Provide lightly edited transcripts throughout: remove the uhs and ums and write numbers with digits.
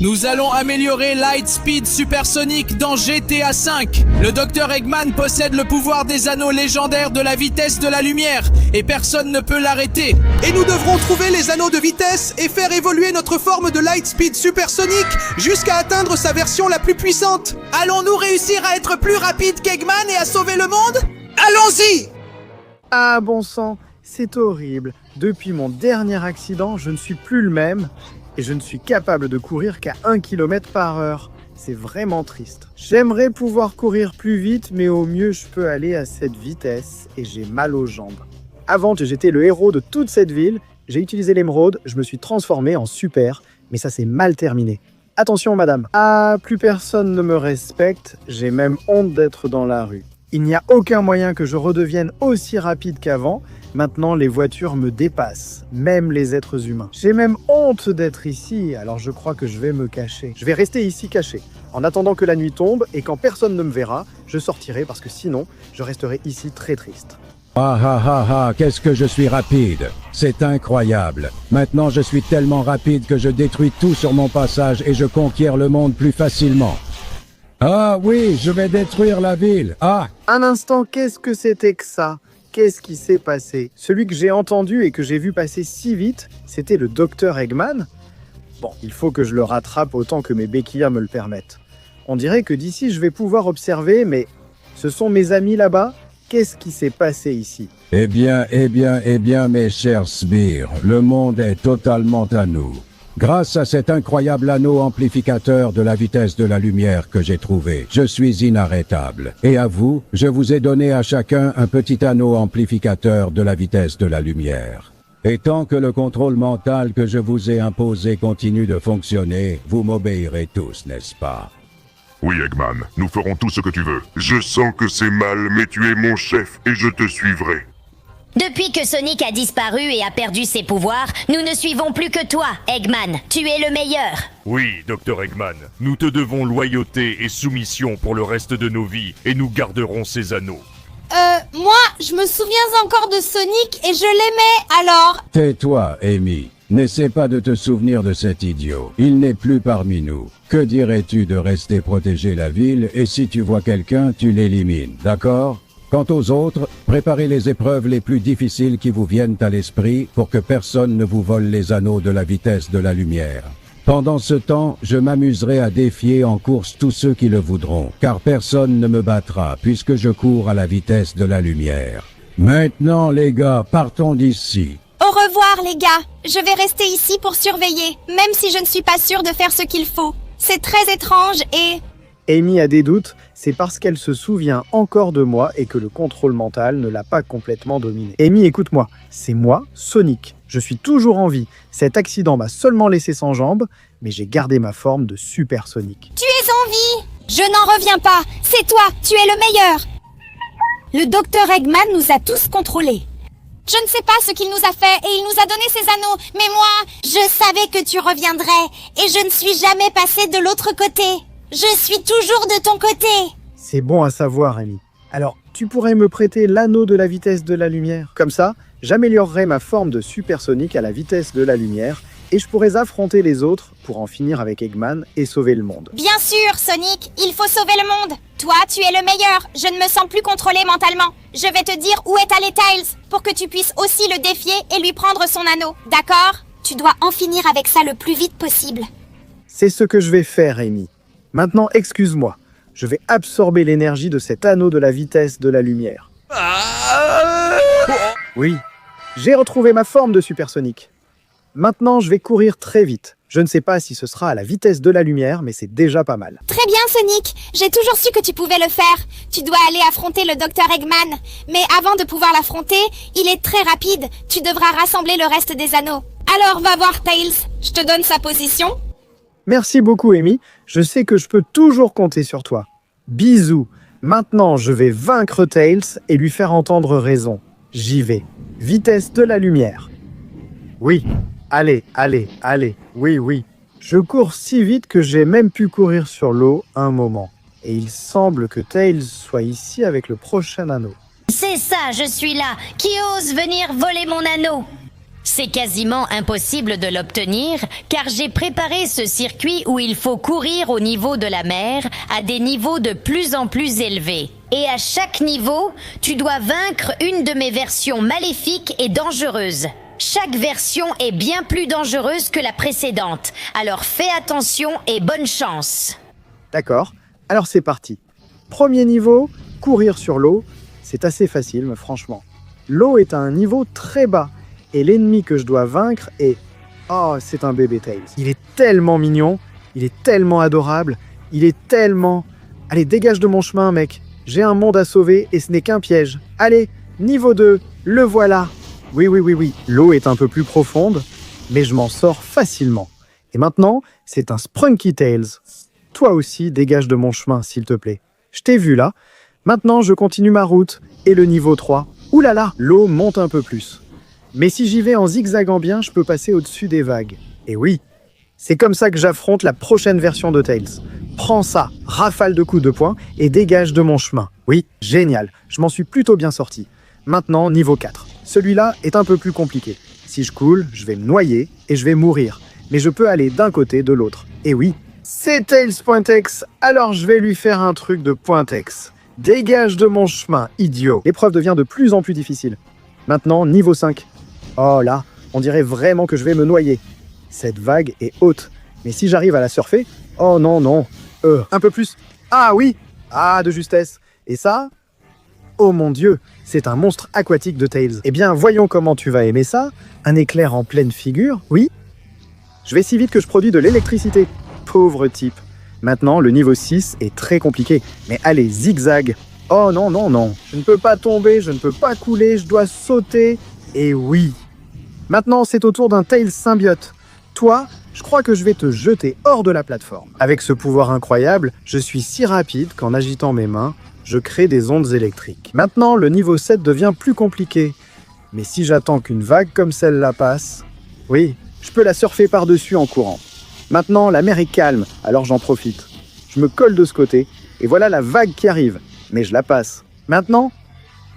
Nous allons améliorer Lightspeed Supersonic dans GTA V. Le Dr Eggman possède le pouvoir des anneaux légendaires de la vitesse de la lumière et personne ne peut l'arrêter. Et nous devrons trouver les anneaux de vitesse et faire évoluer notre forme de Lightspeed Supersonic jusqu'à atteindre sa version la plus puissante. Allons-nous réussir à être plus rapide qu'Eggman et à sauver le monde? Allons-y! Ah bon sang, c'est horrible. Depuis mon dernier accident, je ne suis plus le même. Et je ne suis capable de courir qu'à 1 km/h. C'est vraiment triste. J'aimerais pouvoir courir plus vite, mais au mieux je peux aller à cette vitesse et j'ai mal aux jambes. Avant, j'étais le héros de toute cette ville, j'ai utilisé l'émeraude, je me suis transformé en super, mais ça s'est mal terminé. Attention madame, plus personne ne me respecte, j'ai même honte d'être dans la rue. Il n'y a aucun moyen que je redevienne aussi rapide qu'avant. Maintenant, les voitures me dépassent, même les êtres humains. J'ai même honte d'être ici, alors je crois que je vais me cacher. Je vais rester ici caché, en attendant que la nuit tombe, et quand personne ne me verra, je sortirai parce que sinon, je resterai ici très triste. Ah ah ah ah, qu'est-ce que je suis rapide! C'est incroyable! Maintenant je suis tellement rapide que je détruis tout sur mon passage et je conquiers le monde plus facilement. Ah oui, je vais détruire la ville! Ah! Un instant, qu'est-ce que c'était que ça? Qu'est-ce qui s'est passé? Celui que j'ai entendu et que j'ai vu passer si vite, c'était le Dr Eggman? Bon, il faut que je le rattrape autant que mes béquillas me le permettent. On dirait que d'ici je vais pouvoir observer, mais ce sont mes amis là-bas? Qu'est-ce qui s'est passé ici? Eh bien, mes chers sbires, le monde est totalement à nous. Grâce à cet incroyable anneau amplificateur de la vitesse de la lumière que j'ai trouvé, je suis inarrêtable. Et à vous, je vous ai donné à chacun un petit anneau amplificateur de la vitesse de la lumière. Et tant que le contrôle mental que je vous ai imposé continue de fonctionner, vous m'obéirez tous, n'est-ce pas? Oui, Eggman, nous ferons tout ce que tu veux. Je sens que c'est mal, mais tu es mon chef et je te suivrai. Depuis que Sonic a disparu et a perdu ses pouvoirs, nous ne suivons plus que toi, Eggman. Tu es le meilleur. Oui, Dr Eggman, nous te devons loyauté et soumission pour le reste de nos vies et nous garderons ces anneaux. Moi, je me souviens encore de Sonic et je l'aimais, alors... Tais-toi, Amy. N'essaie pas de te souvenir de cet idiot. Il n'est plus parmi nous. Que dirais-tu de rester protéger la ville et si tu vois quelqu'un, tu l'élimines, d'accord? Quant aux autres, préparez les épreuves les plus difficiles qui vous viennent à l'esprit pour que personne ne vous vole les anneaux de la vitesse de la lumière. Pendant ce temps, je m'amuserai à défier en course tous ceux qui le voudront, car personne ne me battra puisque je cours à la vitesse de la lumière. Maintenant, les gars, partons d'ici. Au revoir, les gars. Je vais rester ici pour surveiller, même si je ne suis pas sûre de faire ce qu'il faut. C'est très étrange et... Amy a des doutes, c'est parce qu'elle se souvient encore de moi et que le contrôle mental ne l'a pas complètement dominé. Amy, écoute-moi, c'est moi, Sonic. Je suis toujours en vie. Cet accident m'a seulement laissé sans jambes, mais j'ai gardé ma forme de Super Sonic. Tu es en vie! Je n'en reviens pas. C'est toi, tu es le meilleur. Le Dr Eggman nous a tous contrôlés. Je ne sais pas ce qu'il nous a fait et il nous a donné ses anneaux, mais moi, je savais que tu reviendrais et je ne suis jamais passée de l'autre côté. Je suis toujours de ton côté. C'est bon à savoir, Amy. Alors, tu pourrais me prêter l'anneau de la vitesse de la lumière? Comme ça, j'améliorerai ma forme de supersonique à la vitesse de la lumière et je pourrais affronter les autres pour en finir avec Eggman et sauver le monde. Bien sûr, Sonic, il faut sauver le monde. Toi, tu es le meilleur. Je ne me sens plus contrôlé mentalement. Je vais te dire où est allé Tails pour que tu puisses aussi le défier et lui prendre son anneau. D'accord? Tu dois en finir avec ça le plus vite possible. C'est ce que je vais faire, Amy. Maintenant, excuse-moi. Je vais absorber l'énergie de cet anneau de la vitesse de la lumière. Oui, j'ai retrouvé ma forme de supersonique. Maintenant, je vais courir très vite. Je ne sais pas si ce sera à la vitesse de la lumière, mais c'est déjà pas mal. Très bien, Sonic. J'ai toujours su que tu pouvais le faire. Tu dois aller affronter le Dr Eggman. Mais avant de pouvoir l'affronter, il est très rapide. Tu devras rassembler le reste des anneaux. Alors, va voir Tails. Je te donne sa position. Merci beaucoup, Amy. Je sais que je peux toujours compter sur toi. Bisous. Maintenant, je vais vaincre Tails et lui faire entendre raison. J'y vais. Vitesse de la lumière. Oui. Allez. Oui. Je cours si vite que j'ai même pu courir sur l'eau un moment. Et il semble que Tails soit ici avec le prochain anneau. C'est ça, je suis là. Qui ose venir voler mon anneau? C'est quasiment impossible de l'obtenir car j'ai préparé ce circuit où il faut courir au niveau de la mer à des niveaux de plus en plus élevés. Et à chaque niveau, tu dois vaincre une de mes versions maléfiques et dangereuses. Chaque version est bien plus dangereuse que la précédente, alors fais attention et bonne chance. D'accord, alors c'est parti. Premier niveau, courir sur l'eau. C'est assez facile, mais franchement. L'eau est à un niveau très bas. Et l'ennemi que je dois vaincre est... Oh, c'est un bébé Tails. Il est tellement mignon, il est tellement adorable, il est tellement... Allez, dégage de mon chemin, mec. J'ai un monde à sauver et ce n'est qu'un piège. Allez, niveau 2, le voilà. Oui. L'eau est un peu plus profonde, mais je m'en sors facilement. Et maintenant, c'est un Sprunky Tails. Toi aussi, dégage de mon chemin, s'il te plaît. Je t'ai vu là. Maintenant, je continue ma route. Et le niveau 3. Ouh là là, l'eau monte un peu plus. Mais si j'y vais en zigzagant bien, je peux passer au-dessus des vagues. Et oui, c'est comme ça que j'affronte la prochaine version de Tails. Prends ça, rafale de coups de poing et dégage de mon chemin. Oui, génial, je m'en suis plutôt bien sorti. Maintenant, niveau 4. Celui-là est un peu plus compliqué. Si je coule, je vais me noyer et je vais mourir. Mais je peux aller d'un côté, de l'autre. Et oui, c'est Tails.x, alors je vais lui faire un truc de .x. Dégage de mon chemin, idiot. L'épreuve devient de plus en plus difficile. Maintenant, niveau 5. Oh là, on dirait vraiment que je vais me noyer. Cette vague est haute. Mais si j'arrive à la surfer... Oh non. Un peu plus. Ah oui. Ah, de justesse. Et ça... Oh mon Dieu, c'est un monstre aquatique de Tails. Eh bien, voyons comment tu vas aimer ça. Un éclair en pleine figure, oui. Je vais si vite que je produis de l'électricité. Pauvre type. Maintenant, le niveau 6 est très compliqué. Mais allez, zigzag. Oh non. Je ne peux pas tomber, je ne peux pas couler, je dois sauter. Et oui. Maintenant, c'est au tour d'un Tails symbiote. Toi, je crois que je vais te jeter hors de la plateforme. Avec ce pouvoir incroyable, je suis si rapide qu'en agitant mes mains, je crée des ondes électriques. Maintenant, le niveau 7 devient plus compliqué. Mais si j'attends qu'une vague comme celle-là passe... Oui, je peux la surfer par-dessus en courant. Maintenant, la mer est calme, alors j'en profite. Je me colle de ce côté, et voilà la vague qui arrive. Mais je la passe. Maintenant...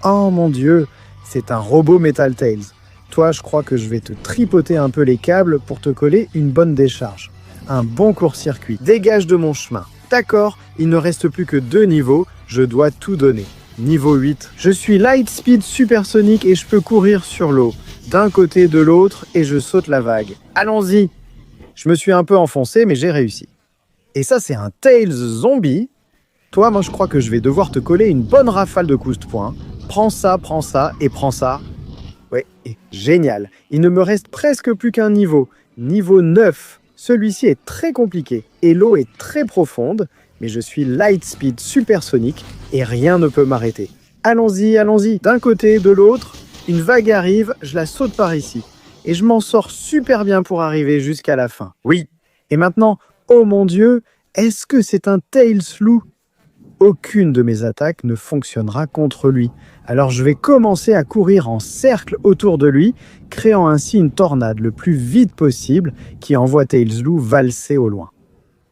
Oh mon Dieu, c'est un robot Metal Tails. Toi, je crois que je vais te tripoter un peu les câbles pour te coller une bonne décharge. Un bon court-circuit. Dégage de mon chemin. D'accord, il ne reste plus que 2 niveaux, je dois tout donner. Niveau 8. Je suis Lightspeed Supersonic et je peux courir sur l'eau. D'un côté, de l'autre, et je saute la vague. Allons-y. Je me suis un peu enfoncé, mais j'ai réussi. Et ça, c'est un Tails zombie. Toi, moi, je crois que je vais devoir te coller une bonne rafale de coups de poing. Prends ça, et prends ça. Ouais, génial. Il ne me reste presque plus qu'un niveau. Niveau 9. Celui-ci est très compliqué et l'eau est très profonde, mais je suis Lightspeed Supersonic et rien ne peut m'arrêter. Allons-y. D'un côté, de l'autre, une vague arrive, je la saute par ici. Et je m'en sors super bien pour arriver jusqu'à la fin. Oui. Et maintenant, oh mon Dieu, est-ce que c'est un Tails loup ? Aucune de mes attaques ne fonctionnera contre lui. Alors je vais commencer à courir en cercle autour de lui, créant ainsi une tornade le plus vite possible qui envoie Tails loup valser au loin.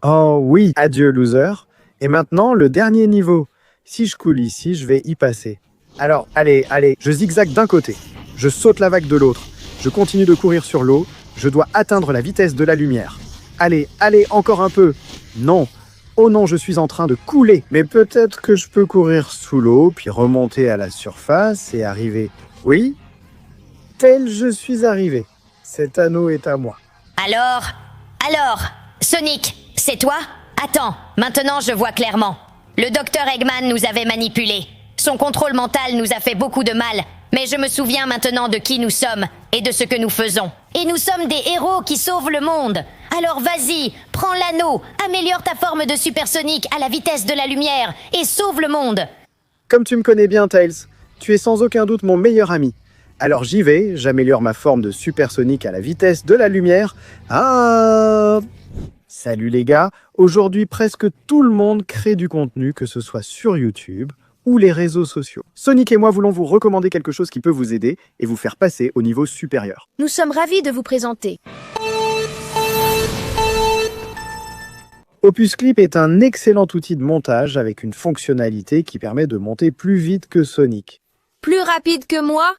Oh oui, adieu loser. Et maintenant, le dernier niveau. Si je coule ici, je vais y passer. Alors, allez, je zigzague d'un côté. Je saute la vague de l'autre. Je continue de courir sur l'eau. Je dois atteindre la vitesse de la lumière. Allez, encore un peu. Non. Oh non, je suis en train de couler. Mais peut-être que je peux courir sous l'eau, puis remonter à la surface et arriver. Oui, tel je suis arrivé. Cet anneau est à moi. Alors, Sonic, c'est toi ? Attends, maintenant je vois clairement. Le docteur Eggman nous avait manipulés. Son contrôle mental nous a fait beaucoup de mal. Mais je me souviens maintenant de qui nous sommes et de ce que nous faisons. Et nous sommes des héros qui sauvent le monde. Alors vas-y, prends l'anneau, améliore ta forme de supersonique à la vitesse de la lumière et sauve le monde. Comme tu me connais bien, Tails, tu es sans aucun doute mon meilleur ami. Alors j'y vais, j'améliore ma forme de supersonique à la vitesse de la lumière. Ah! Salut les gars, aujourd'hui presque tout le monde crée du contenu, que ce soit sur YouTube ou les réseaux sociaux. Sonic et moi voulons vous recommander quelque chose qui peut vous aider et vous faire passer au niveau supérieur. Nous sommes ravis de vous présenter. Opus Clip est un excellent outil de montage avec une fonctionnalité qui permet de monter plus vite que Sonic. Plus rapide que moi ?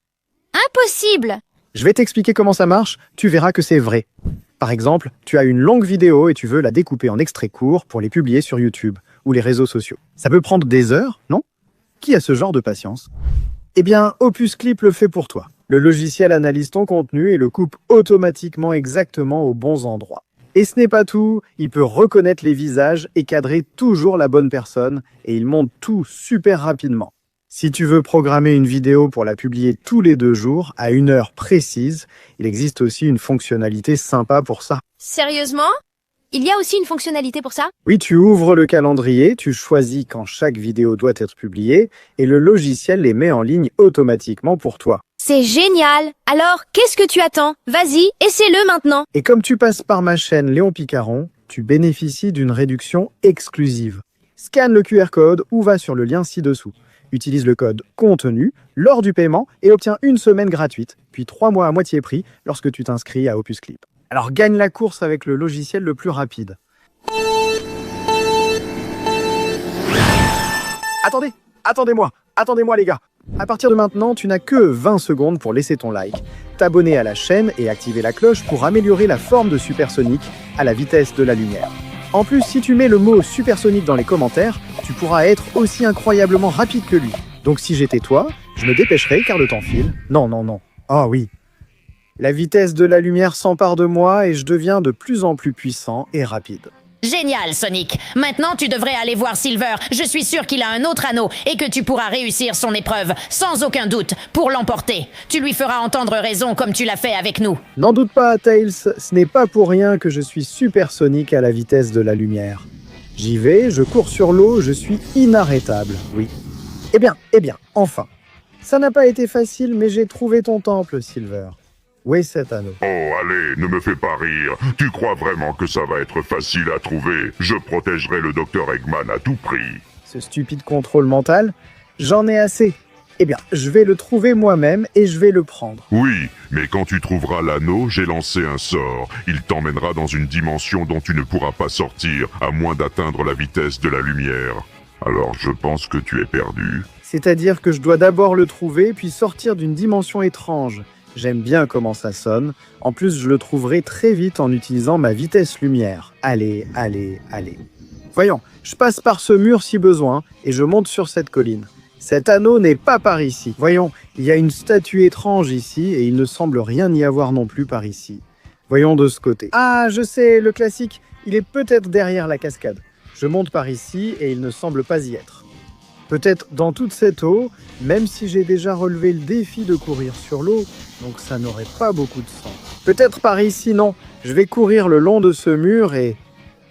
Impossible ! Je vais t'expliquer comment ça marche, tu verras que c'est vrai. Par exemple, tu as une longue vidéo et tu veux la découper en extraits courts pour les publier sur YouTube ou les réseaux sociaux. Ça peut prendre des heures, non? Qui a ce genre de patience? Eh bien, Opus Clip le fait pour toi. Le logiciel analyse ton contenu et le coupe automatiquement exactement aux bons endroits. Et ce n'est pas tout, il peut reconnaître les visages et cadrer toujours la bonne personne et il monte tout super rapidement. Si tu veux programmer une vidéo pour la publier tous les 2 jours, à une heure précise, il existe aussi une fonctionnalité sympa pour ça. Sérieusement? Il y a aussi une fonctionnalité pour ça? Oui, tu ouvres le calendrier, tu choisis quand chaque vidéo doit être publiée, et le logiciel les met en ligne automatiquement pour toi. C'est génial! Alors, qu'est-ce que tu attends? Vas-y, essaie-le maintenant! Et comme tu passes par ma chaîne Léon Picaron, tu bénéficies d'une réduction exclusive. Scanne le QR code ou va sur le lien ci-dessous. Utilise le code contenu lors du paiement et obtiens 1 semaine gratuite, puis 3 mois à moitié prix lorsque tu t'inscris à Opus Clip. Alors gagne la course avec le logiciel le plus rapide. Attendez-moi les gars. À partir de maintenant, tu n'as que 20 secondes pour laisser ton like, t'abonner à la chaîne et activer la cloche pour améliorer la forme de Supersonic à la vitesse de la lumière. En plus, si tu mets le mot Supersonic dans les commentaires, tu pourras être aussi incroyablement rapide que lui. Donc si j'étais toi, je me dépêcherais car le temps file. Non. Ah oui. La vitesse de la lumière s'empare de moi et je deviens de plus en plus puissant et rapide. Génial, Sonic. Maintenant, tu devrais aller voir Silver. Je suis sûr qu'il a un autre anneau et que tu pourras réussir son épreuve, sans aucun doute, pour l'emporter. Tu lui feras entendre raison comme tu l'as fait avec nous. N'en doute pas, Tails, ce n'est pas pour rien que je suis supersonique à la vitesse de la lumière. J'y vais, je cours sur l'eau, je suis inarrêtable, oui. Eh bien, enfin. Ça n'a pas été facile, mais j'ai trouvé ton temple, Silver. Où est cet anneau? Oh, allez, ne me fais pas rire. Tu crois vraiment que ça va être facile à trouver? Je protégerai le Dr Eggman à tout prix. Ce stupide contrôle mental? J'en ai assez. Eh bien, je vais le trouver moi-même et je vais le prendre. Oui, mais quand tu trouveras l'anneau, j'ai lancé un sort. Il t'emmènera dans une dimension dont tu ne pourras pas sortir, à moins d'atteindre la vitesse de la lumière. Alors je pense que tu es perdu. C'est-à-dire que je dois d'abord le trouver, puis sortir d'une dimension étrange. J'aime bien comment ça sonne. En plus, je le trouverai très vite en utilisant ma vitesse lumière. Allez. Voyons, je passe par ce mur si besoin et je monte sur cette colline. Cet anneau n'est pas par ici. Voyons, il y a une statue étrange ici et il ne semble rien y avoir non plus par ici. Voyons de ce côté. Ah, je sais, le classique. Il est peut-être derrière la cascade. Je monte par ici et il ne semble pas y être. Peut-être dans toute cette eau, même si j'ai déjà relevé le défi de courir sur l'eau, donc ça n'aurait pas beaucoup de sens. Peut-être par ici, non. Je vais courir le long de ce mur et...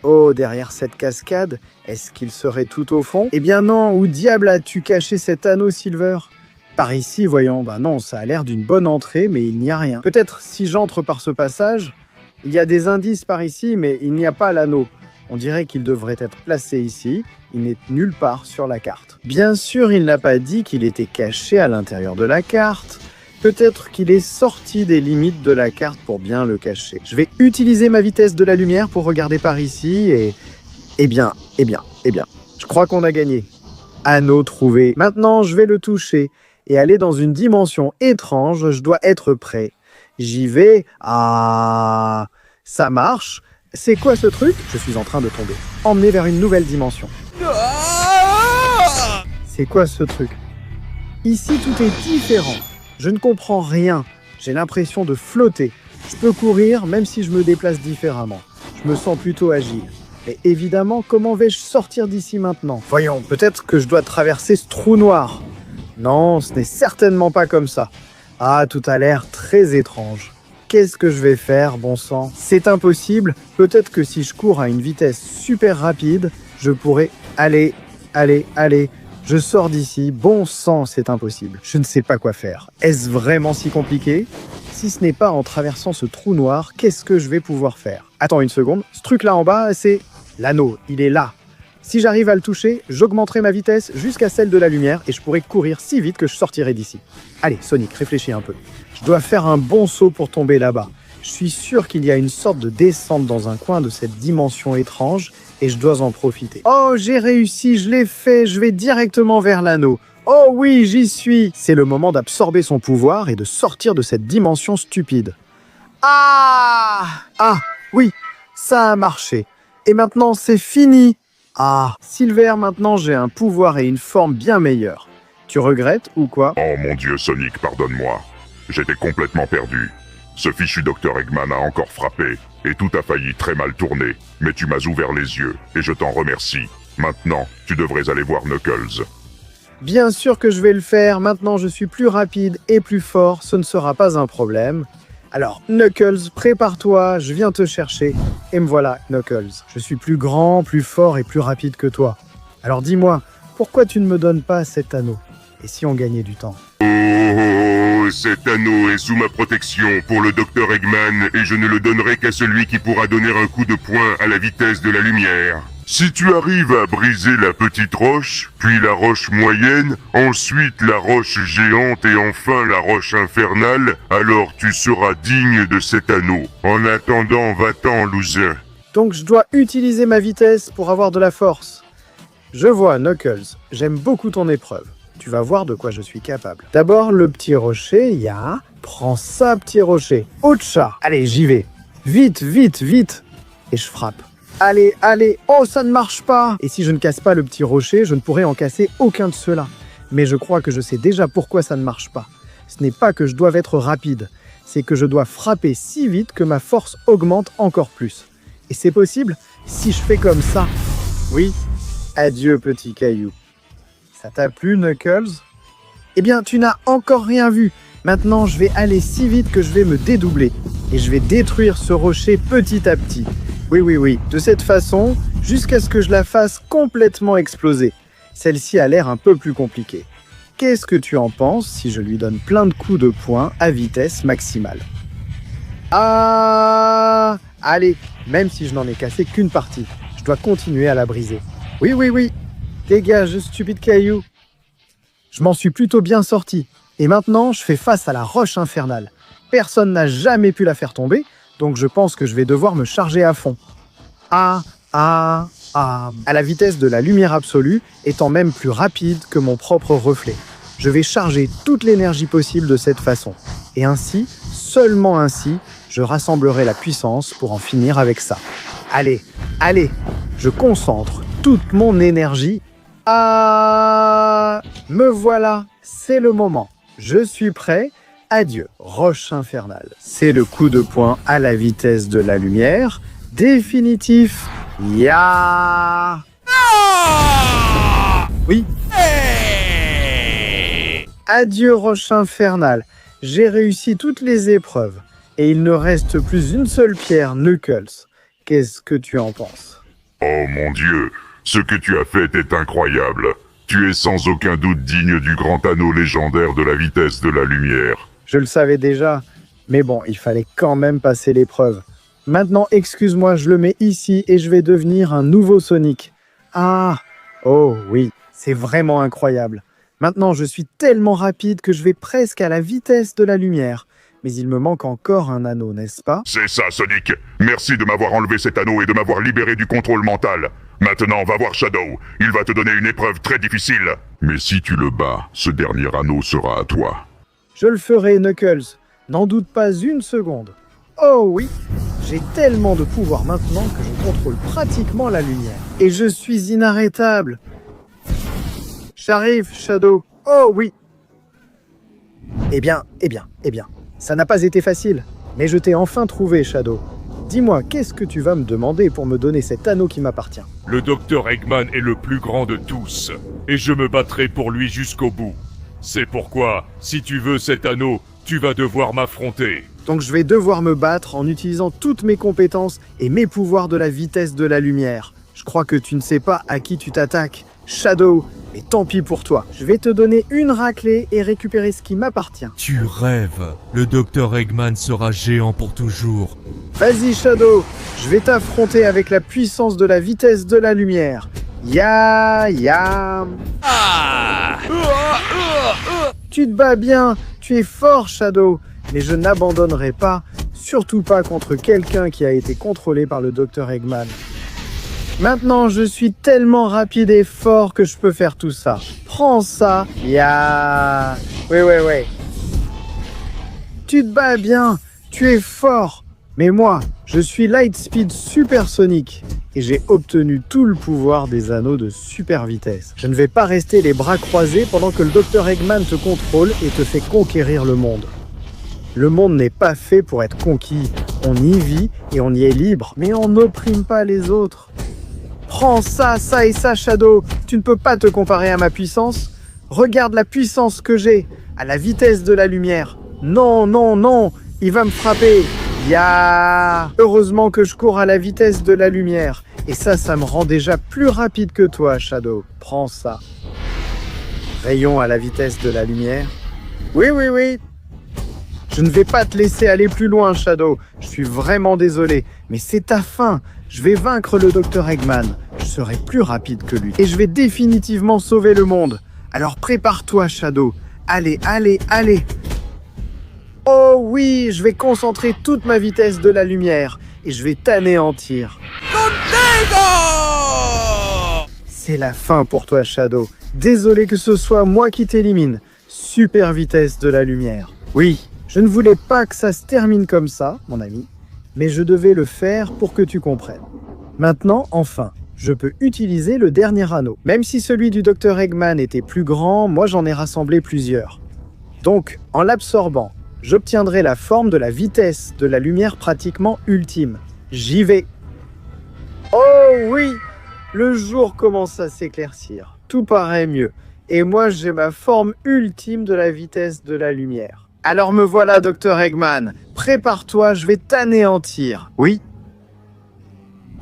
Oh, derrière cette cascade, est-ce qu'il serait tout au fond? Eh bien non, où diable as-tu caché cet anneau, Silver? Par ici, voyons, non, ça a l'air d'une bonne entrée, mais il n'y a rien. Peut-être si j'entre par ce passage, il y a des indices par ici, mais il n'y a pas l'anneau. On dirait qu'il devrait être placé ici, il n'est nulle part sur la carte. Bien sûr, il n'a pas dit qu'il était caché à l'intérieur de la carte. Peut-être qu'il est sorti des limites de la carte pour bien le cacher. Je vais utiliser ma vitesse de la lumière pour regarder par ici et... Eh bien. Je crois qu'on a gagné. Anneau trouvé. Maintenant, je vais le toucher et aller dans une dimension étrange. Je dois être prêt. J'y vais. Ah, ça marche. C'est quoi ce truc? Je suis en train de tomber. Emmené vers une nouvelle dimension. C'est quoi ce truc? Ici, tout est différent. Je ne comprends rien. J'ai l'impression de flotter. Je peux courir même si je me déplace différemment. Je me sens plutôt agile. Mais évidemment, comment vais-je sortir d'ici maintenant? Voyons, peut-être que je dois traverser ce trou noir. Non, ce n'est certainement pas comme ça. Ah, tout a l'air très étrange. Qu'est-ce que je vais faire, bon sang? C'est impossible. Peut-être que si je cours à une vitesse super rapide, je pourrais... Allez. Je sors d'ici. Bon sang, c'est impossible. Je ne sais pas quoi faire. Est-ce vraiment si compliqué? Si ce n'est pas en traversant ce trou noir, qu'est-ce que je vais pouvoir faire? Attends une seconde. Ce truc-là en bas, c'est... L'anneau, il est là. Si j'arrive à le toucher, j'augmenterai ma vitesse jusqu'à celle de la lumière et je pourrai courir si vite que je sortirai d'ici. Allez, Sonic, réfléchis un peu. Je dois faire un bon saut pour tomber là-bas. Je suis sûr qu'il y a une sorte de descente dans un coin de cette dimension étrange et je dois en profiter. Oh, j'ai réussi, je l'ai fait, je vais directement vers l'anneau. Oh oui, j'y suis. C'est le moment d'absorber son pouvoir et de sortir de cette dimension stupide. Ah, oui, ça a marché. Et maintenant, c'est fini. Ah, Silver, maintenant j'ai un pouvoir et une forme bien meilleurs. Tu regrettes ou quoi? Oh mon Dieu, Sonic, pardonne-moi. J'étais complètement perdu. Ce fichu Dr Eggman a encore frappé, et tout a failli très mal tourner. Mais tu m'as ouvert les yeux, et je t'en remercie. Maintenant, tu devrais aller voir Knuckles. Bien sûr que je vais le faire. Maintenant, je suis plus rapide et plus fort. Ce ne sera pas un problème. Alors, Knuckles, prépare-toi, je viens te chercher. Et me voilà, Knuckles. Je suis plus grand, plus fort et plus rapide que toi. Alors dis-moi, pourquoi tu ne me donnes pas cet anneau? Et si on gagnait du temps? Oh, cet anneau est sous ma protection pour le Dr Eggman, et je ne le donnerai qu'à celui qui pourra donner un coup de poing à la vitesse de la lumière. Si tu arrives à briser la petite roche, puis la roche moyenne, ensuite la roche géante et enfin la roche infernale, alors tu seras digne de cet anneau. En attendant, va-t'en, loser. Donc je dois utiliser ma vitesse pour avoir de la force. Je vois, Knuckles, j'aime beaucoup ton épreuve. Tu vas voir de quoi je suis capable. D'abord, le petit rocher, ya. Prends ça, petit rocher. Ocha. Allez, j'y vais. Vite, vite, vite. Et je frappe. Allez, allez. Oh, ça ne marche pas. Et si je ne casse pas le petit rocher, je ne pourrai en casser aucun de ceux-là. Mais je crois que je sais déjà pourquoi ça ne marche pas. Ce n'est pas que je dois être rapide. C'est que je dois frapper si vite que ma force augmente encore plus. Et c'est possible si je fais comme ça. Oui. Adieu, petit caillou. Ça t'a plu, Knuckles? Eh bien, tu n'as encore rien vu. Maintenant, je vais aller si vite que je vais me dédoubler. Et je vais détruire ce rocher petit à petit. Oui. De cette façon, jusqu'à ce que je la fasse complètement exploser. Celle-ci a l'air un peu plus compliquée. Qu'est-ce que tu en penses si je lui donne plein de coups de poing à vitesse maximale? Ah! Allez, même si je n'en ai cassé qu'une partie, je dois continuer à la briser. Oui. Dégage, stupide caillou. Je m'en suis plutôt bien sorti. Et maintenant, je fais face à la roche infernale. Personne n'a jamais pu la faire tomber, donc je pense que je vais devoir me charger à fond. À la vitesse de la lumière absolue, étant même plus rapide que mon propre reflet. Je vais charger toute l'énergie possible de cette façon. Et ainsi, seulement ainsi, je rassemblerai la puissance pour en finir avec ça. Allez, je concentre toute mon énergie. Me voilà, c'est le moment. Je suis prêt. Adieu, roche infernale. C'est le coup de poing à la vitesse de la lumière. Définitif. Ya. Oui. Adieu, roche infernale. J'ai réussi toutes les épreuves. Et il ne reste plus une seule pierre, Knuckles. Qu'est-ce que tu en penses? Oh mon Dieu, ce que tu as fait est incroyable. Tu es sans aucun doute digne du grand anneau légendaire de la vitesse de la lumière. Je le savais déjà, mais bon, il fallait quand même passer l'épreuve. Maintenant, excuse-moi, je le mets ici et je vais devenir un nouveau Sonic. Oh oui, c'est vraiment incroyable. Maintenant, je suis tellement rapide que je vais presque à la vitesse de la lumière. Mais il me manque encore un anneau, n'est-ce pas? C'est ça, Sonic. Merci de m'avoir enlevé cet anneau et de m'avoir libéré du contrôle mental. Maintenant, va voir Shadow. Il va te donner une épreuve très difficile. Mais si tu le bats, ce dernier anneau sera à toi. Je le ferai, Knuckles. N'en doute pas une seconde. Oh oui, j'ai tellement de pouvoir maintenant que je contrôle pratiquement la lumière. Et je suis inarrêtable. J'arrive, Shadow. Oh oui. Eh bien. Ça n'a pas été facile. Mais je t'ai enfin trouvé, Shadow. Dis-moi, qu'est-ce que tu vas me demander pour me donner cet anneau qui m'appartient? Le Dr Eggman est le plus grand de tous, et je me battrai pour lui jusqu'au bout. C'est pourquoi, si tu veux cet anneau, tu vas devoir m'affronter. Donc je vais devoir me battre en utilisant toutes mes compétences et mes pouvoirs de la vitesse de la lumière. Je crois que tu ne sais pas à qui tu t'attaques. Shadow, mais tant pis pour toi. Je vais te donner une raclée et récupérer ce qui m'appartient. Tu rêves. Le Dr Eggman sera géant pour toujours. Vas-y, Shadow. Je vais t'affronter avec la puissance de la vitesse de la lumière. Ya. Tu te bats bien. Tu es fort, Shadow. Mais je n'abandonnerai pas. Surtout pas contre quelqu'un qui a été contrôlé par le Dr Eggman. Maintenant, je suis tellement rapide et fort que je peux faire tout ça. Prends ça. Ya. Oui. Tu te bats bien. Tu es fort. Mais moi, je suis Lightspeed Supersonic et j'ai obtenu tout le pouvoir des anneaux de super vitesse. Je ne vais pas rester les bras croisés pendant que le Dr Eggman te contrôle et te fait conquérir le monde. Le monde n'est pas fait pour être conquis. On y vit et on y est libre, mais on n'opprime pas les autres. Prends ça, ça et ça, Shadow. Tu ne peux pas te comparer à ma puissance. Regarde la puissance que j'ai, à la vitesse de la lumière. Non, il va me frapper. Ya! Heureusement que je cours à la vitesse de la lumière. Et ça me rend déjà plus rapide que toi, Shadow. Prends ça. Rayon à la vitesse de la lumière. Oui. Je ne vais pas te laisser aller plus loin, Shadow. Je suis vraiment désolé. Mais c'est ta fin. Je vais vaincre le Dr Eggman. Je serai plus rapide que lui. Et je vais définitivement sauver le monde. Alors prépare-toi, Shadow. Allez. Oh oui, je vais concentrer toute ma vitesse de la lumière et je vais t'anéantir. C'est la fin pour toi, Shadow. Désolé que ce soit moi qui t'élimine. Super vitesse de la lumière. Oui, je ne voulais pas que ça se termine comme ça, mon ami, mais je devais le faire pour que tu comprennes. Maintenant, enfin, je peux utiliser le dernier anneau. Même si celui du Dr Eggman était plus grand, moi j'en ai rassemblé plusieurs. Donc, en l'absorbant, j'obtiendrai la forme de la vitesse de la lumière pratiquement ultime. J'y vais. Oh oui, le jour commence à s'éclaircir. Tout paraît mieux. Et moi, j'ai ma forme ultime de la vitesse de la lumière. Alors me voilà, Dr Eggman. Prépare-toi, je vais t'anéantir. Oui.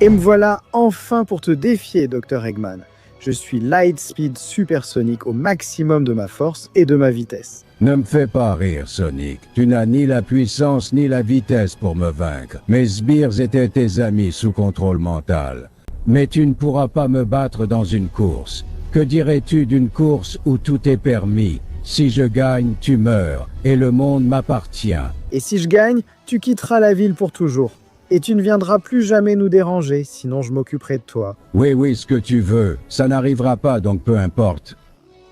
Et me voilà enfin pour te défier, Dr Eggman. Je suis Lightspeed Supersonic au maximum de ma force et de ma vitesse. Ne me fais pas rire, Sonic. Tu n'as ni la puissance ni la vitesse pour me vaincre. Mes sbires étaient tes amis sous contrôle mental. Mais tu ne pourras pas me battre dans une course. Que dirais-tu d'une course où tout est permis? Si je gagne, tu meurs, et le monde m'appartient. Et si je gagne, tu quitteras la ville pour toujours. Et tu ne viendras plus jamais nous déranger, sinon je m'occuperai de toi. Oui, ce que tu veux. Ça n'arrivera pas, donc peu importe.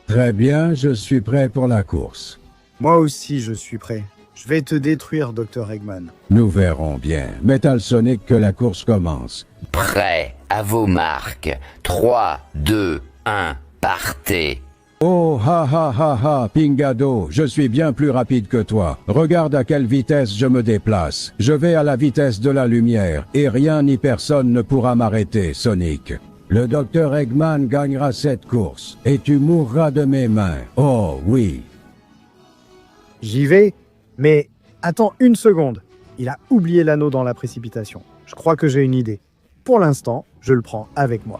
Très bien, je suis prêt pour la course. Moi aussi, je suis prêt. Je vais te détruire, Dr Eggman. Nous verrons bien. Metal Sonic, que la course commence. Prêt, à vos marques. 3, 2, 1, partez. Oh, ha, Pingado, je suis bien plus rapide que toi. Regarde à quelle vitesse je me déplace. Je vais à la vitesse de la lumière, et rien ni personne ne pourra m'arrêter, Sonic. Le Dr Eggman gagnera cette course, et tu mourras de mes mains. Oh, oui. J'y vais, mais attends une seconde. Il a oublié l'anneau dans la précipitation. Je crois que j'ai une idée. Pour l'instant, je le prends avec moi.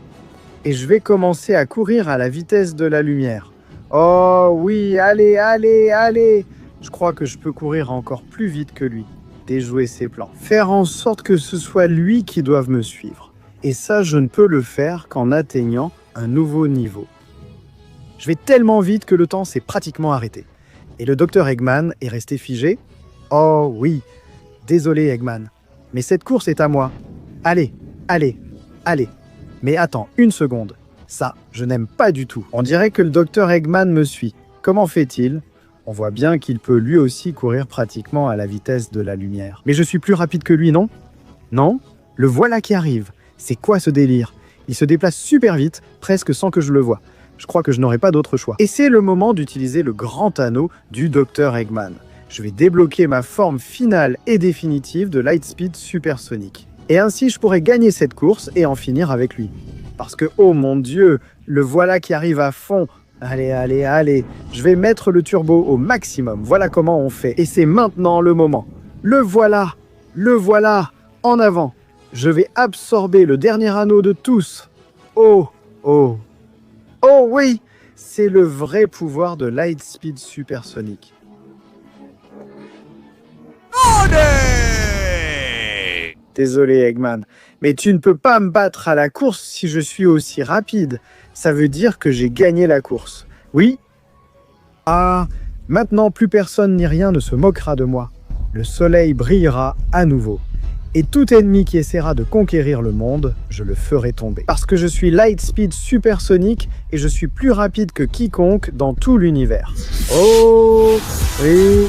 Et je vais commencer à courir à la vitesse de la lumière. Oh oui, allez. Je crois que je peux courir encore plus vite que lui. Déjouer ses plans. Faire en sorte que ce soit lui qui doive me suivre. Et ça, je ne peux le faire qu'en atteignant un nouveau niveau. Je vais tellement vite que le temps s'est pratiquement arrêté. Et le Dr Eggman est resté figé. Oh oui, désolé Eggman, mais cette course est à moi. Allez. Mais attends, une seconde. Ça, je n'aime pas du tout. On dirait que le Dr Eggman me suit. Comment fait-il? On voit bien qu'il peut lui aussi courir pratiquement à la vitesse de la lumière. Mais je suis plus rapide que lui, non? Non? Le voilà qui arrive. C'est quoi ce délire? Il se déplace super vite, presque sans que je le voie. Je crois que je n'aurai pas d'autre choix. Et c'est le moment d'utiliser le grand anneau du Dr Eggman. Je vais débloquer ma forme finale et définitive de Lightspeed Supersonic. Et ainsi, je pourrai gagner cette course et en finir avec lui. Parce que, oh mon Dieu, le voilà qui arrive à fond. Allez. Je vais mettre le turbo au maximum. Voilà comment on fait. Et c'est maintenant le moment. Le voilà. En avant. Je vais absorber le dernier anneau de tous. Oh oui, c'est le vrai pouvoir de Lightspeed Supersonic. Désolé Eggman, mais tu ne peux pas me battre à la course si je suis aussi rapide. Ça veut dire que j'ai gagné la course. Oui? Ah, maintenant plus personne ni rien ne se moquera de moi. Le soleil brillera à nouveau. Et tout ennemi qui essaiera de conquérir le monde, je le ferai tomber. Parce que je suis Lightspeed supersonique et je suis plus rapide que quiconque dans tout l'univers. Oh, oui,